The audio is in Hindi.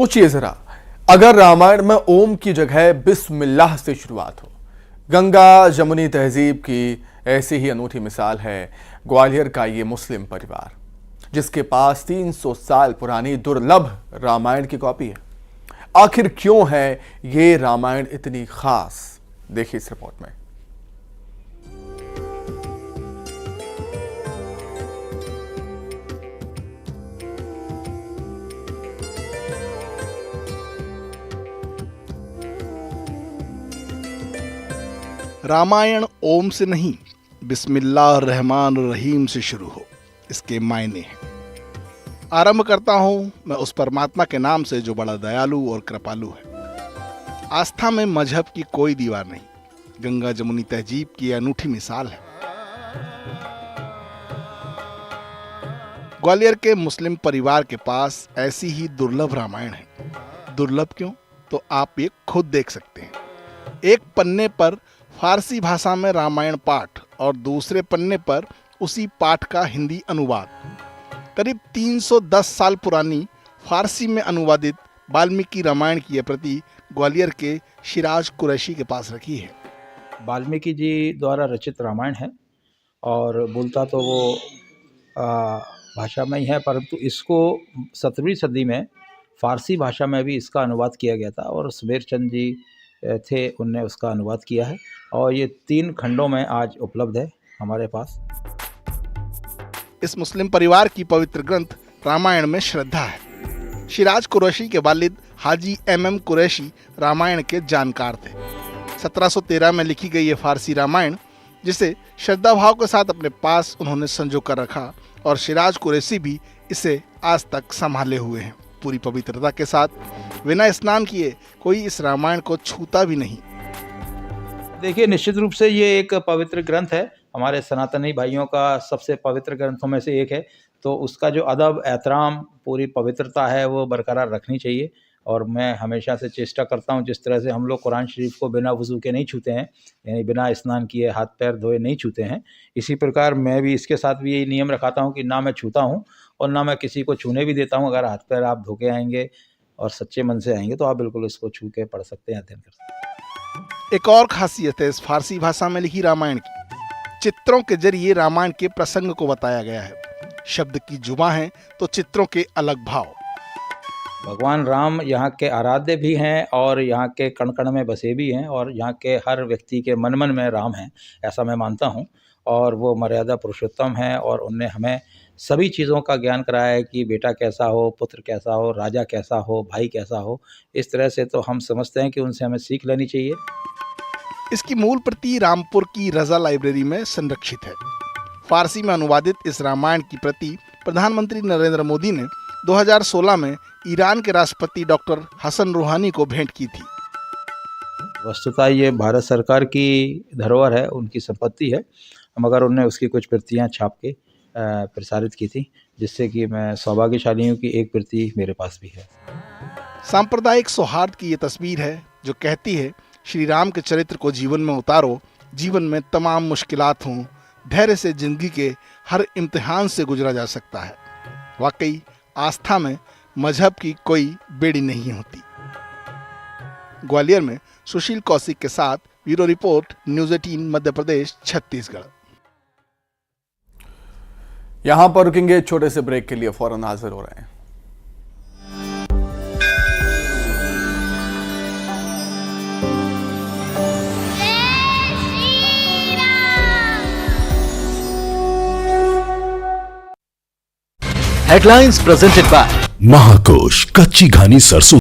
सोचिए जरा, अगर रामायण में ओम की जगह बिस्मिल्लाह से शुरुआत हो। गंगा जमुनी तहजीब की ऐसी ही अनूठी मिसाल है ग्वालियर का ये मुस्लिम परिवार, जिसके पास 300 साल पुरानी दुर्लभ रामायण की कॉपी है। आखिर क्यों है ये रामायण इतनी खास, देखिए इस रिपोर्ट में। रामायण ओम से नहीं, बिस्मिल्लाह रहमान रहीम से शुरू हो, इसके मायने हैं। आरंभ करता हूं मैं उस परमात्मा के नाम से जो बड़ा दयालु और कृपालु है। आस्था में मजहब की कोई दीवार नहीं, गंगा जमुनी तहजीब की अनूठी मिसाल है। ग्वालियर के मुस्लिम परिवार के पास ऐसी ही दुर्लभ रामायण है। दुर्लभ क्यों, तो आप ये खुद देख सकते हैं। एक पन्ने पर फारसी भाषा में रामायण पाठ और दूसरे पन्ने पर उसी पाठ का हिंदी अनुवाद। करीब 310 साल पुरानी फारसी में अनुवादित वाल्मीकि रामायण की यह प्रति ग्वालियर के शिराज कुरैशी के पास रखी है। वाल्मीकि जी द्वारा रचित रामायण है और बोलता तो वो भाषा में ही है, परंतु इसको 17वीं सदी में फारसी भाषा में भी इसका अनुवाद किया गया था और सुमेर चंद जी थे, उनने उसका अनुवाद किया है और ये 3 खंडों में आज उपलब्ध है हमारे पास। इस मुस्लिम परिवार की पवित्र ग्रंथ रामायण में श्रद्धा है। शिराज कुरैशी के वालिद हाजी MM कुरैशी रामायण के जानकार थे। 1713 में लिखी गई ये फारसी रामायण, जिसे श्रद्धा भाव के साथ अपने पास उन्होंने संजो कर रखा और शिराज कुरैशी भी इसे आज तक संभाले हुए हैं। पूरी पवित्रता के साथ, बिना स्नान किए कोई इस रामायण को छूता भी नहीं। देखिए, निश्चित रूप से ये एक पवित्र ग्रंथ है, हमारे सनातनी भाइयों का सबसे पवित्र ग्रंथों में से एक है, तो उसका जो अदब एहतराम, पूरी पवित्रता है वो बरकरार रखनी चाहिए। और मैं हमेशा से चेष्टा करता हूँ, जिस तरह से हम लोग कुरान शरीफ को बिना वज़ू के नहीं छूते हैं, यानी बिना स्नान किए हाथ पैर धोए नहीं छूते हैं, इसी प्रकार मैं भी इसके साथ भी यही नियम रखाता हूँ कि ना मैं छूता हूँ और ना मैं किसी को छूने भी देता हूँ। अगर हाथ पैर आप धो के आएंगे और सच्चे मन से आएंगे तो आप बिल्कुल इसको छू के पढ़ सकते हैं, अध्ययन कर सकते हैं। एक और खासियत है इस फारसी भाषा में लिखी रामायण की। चित्रों के जरिए रामायण के प्रसंग को बताया गया है। शब्द की जुबां है तो चित्रों के अलग भाव। भगवान राम यहाँ के आराध्य भी हैं और यहाँ के कण कण में बसे भी हैं और यहाँ के हर व्यक्ति के मन मन में राम हैं, ऐसा मैं मानता हूँ। और वो मर्यादा पुरुषोत्तम है और उनने हमें सभी चीज़ों का ज्ञान कराया है कि बेटा कैसा हो, पुत्र कैसा हो, राजा कैसा हो, भाई कैसा हो। इस तरह से तो हम समझते हैं कि उनसे हमें सीख लेनी चाहिए। इसकी मूल प्रति रामपुर की रजा लाइब्रेरी में संरक्षित है। फारसी में अनुवादित इस रामायण की प्रति प्रधानमंत्री नरेंद्र मोदी ने 2016 में ईरान के राष्ट्रपति डॉक्टर हसन रूहानी को भेंट की थी। वस्तुतः ये भारत सरकार की धरोहर है, उनकी संपत्ति है, मगर उन्होंने उसकी कुछ प्रतियां छाप के प्रसारित की थी, जिससे कि मैं सौभाग्यशाली हूँ कि एक प्रति मेरे पास भी है। सांप्रदायिक सौहार्द की ये तस्वीर है जो कहती है, श्री राम के चरित्र को जीवन में उतारो, जीवन में तमाम मुश्किलात हों, धैर्य से जिंदगी के हर इम्तिहान से गुजरा जा सकता है। वाकई आस्था में मजहब की कोई बेड़ी नहीं होती। ग्वालियर में सुशील कौशिक के साथ bureau report, news 18 Madhya Pradesh, Chhattisgarh. यहां पर रुकेंगे छोटे से ब्रेक के लिए, फौरन हाजिर हो रहे हैं। हेडलाइंस प्रेजेंटेड बाय महाकोश, कच्ची घानी सरसों।